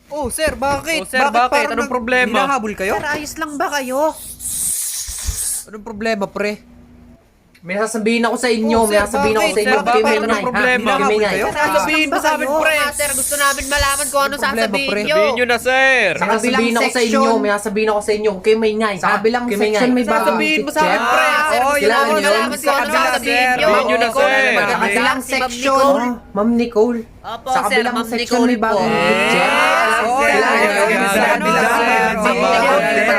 Oh, sir, bakit? Oh, sir, bakit? parang Anong problema? hinahabol kayo? Sir, ayos lang ba kayo? Anong problema, pre? May sasabihin ako sa inyo, Oh, may sir, sasabihin ako bakit? sa inyo. Sir, bakit? Kimingay, Anong problema? ha? Kimingay. Hinahabol kayo? Sasabihin mo sa amin, pre. Sir, gusto namin malaman kung ano problema, sasabihin pre? nyo. Sabihin nyo na, sir. May sasabihin ako sa inyo, may sasabihin ako sa inyo. Kimingay, ha? Sa kabilang Kimingay. section may bagong Sasabihin mo sa amin, teacher. pre. Sir, Oh, gusto yun, namin yun, malaman yun. kung Sa ano kabila, sasabihin sir. nyo. Sabihin nyo na, sir. Sa kabilang section, Ma'am Nicole. Opo, Sa sir, kabilang Ma'am section Nicole may bagong po. teacher. Oh, Sir, yan, yan, yan, yan, sa yan, kabila, yan, sir. yan, Oh, yan, yan, yan, yan,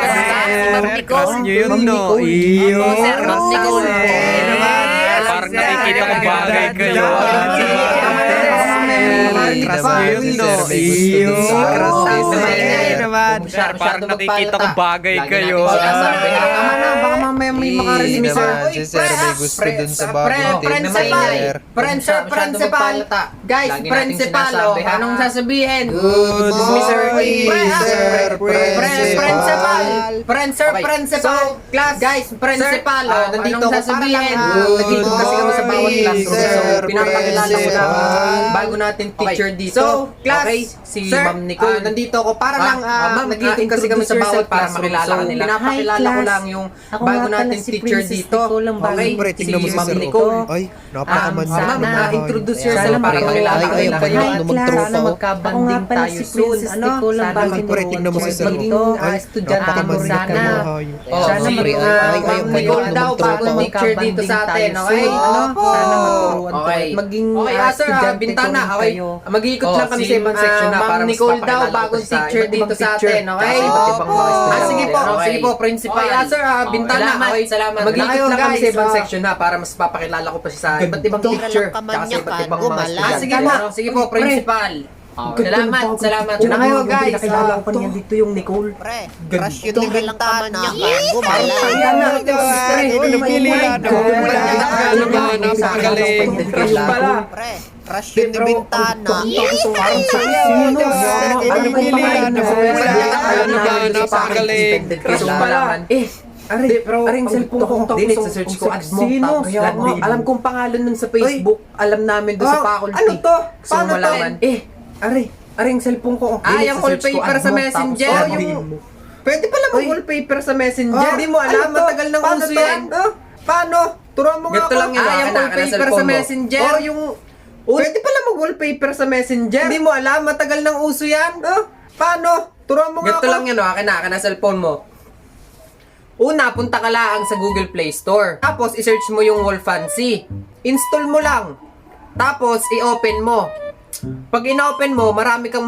Ma'am Sir, Nicole. crush nyo yun, Ma'am no? Nicole. Iyo. Opo, sir, Ma'am Nicole po. Parang nakikita kong bagay kayo. Crush nyo yun, no? Iyo. naman. Sir, parang nakikita kong bagay kayo. Tama na, baka mamaya may makarinig Hindi sir. naman, si sir may gusto dun sa bagong team. Principal. Guys, principal. Oh, anong sasabihin? Good Mr. morning, sir, Principal. principal. Principal. Class. Guys, principal. nandito Anong ako sasabihin? Nandito kasi kami sa bawat classroom. sir, So, pinapakilala ko lang principal. bago natin teacher dito. So, class, okay, si sir, Ma'am Nicole. nandito ako para lang ma'am, nag-meeting kasi kami sa bawat para classroom. makilala So, ka nila. pinapakilala ko lang yung bago natin teacher dito. Okay, Pre, tingnan mo si si Ma'am sir. Nicole. Ay, napakamanyak. Ma'am, introduce Sana yourself para kayo. makilala Ay, ka nila. kayo. Hi, Magtropa. Sana magkabanding tayo soon. Sana Pre, tingnan mo si sir. maging Ay, estudyante mo napakamanyak sana. kayo, hayo. Oh, Sana si maging Ma'am Nicole daw bagong teacher dito sa atin, okay? Sana magturuan ko Okay. at maging Okay, sir, estudyante bintana, ko okay? kayo. Mag-iikot lang kami sa ibang section na para Ma'am mas Nicole daw, papakilala ko bagong sa teacher iba't dito ibang sa teacher. atin, okay? Tsaka iba't ibang mga estudyante. Sige po, Okay. sige po, principal. Okay, sir, bintana, Salamat, okay? salamat. Mag-iikot Kayo, lang kami guys, sa ibang ah. section na para mas papakilala ko pa siya sa iba't ibang teacher. Tira lang Tsaka sa iba't kamanyakan, ibang mga gumala. estudyante. Sige po, sige po, principal. Salamat, salamat. Na kayo, guys. Nakilala ko pa niya dito yung Nicole. Pre, crush yun din lang kamanyakan. Parang Gumala. kaya na. Napili na. Ano ba? Napakagaling. Crush pala. Pre, crush yun ni Bintana. Parang sa sino? Ano pong pangalan niyo? Ano ba? Napakagaling. Crush pala. Aring cellphone ko. Dinit sa search ko. Add mo. Alam kong pangalan nun sa Facebook. Alam namin doon sa faculty. Ano to? Gusto mo malaman? Aring cellphone ko. Yung wallpaper sa Messenger. Pwede pala mag-wallpaper sa Messenger. Hindi mo alam. Matagal nang uso yan. Paano? Turuan mo nga Ganito ako. lang yun. Yung wallpaper sa Messenger. Yung... Pwede pala mag-wallpaper sa Messenger. Hindi mo alam, matagal nang uso yan. Paano? Turuan mo nga Ganito ako. lang yun. Akin na cellphone mo. Una, punta ka lang sa Google Play Store. Tapos, i-search mo yung Wolfancy. Install mo lang. Tapos, i-open mo. Pag in-open mo, marami kang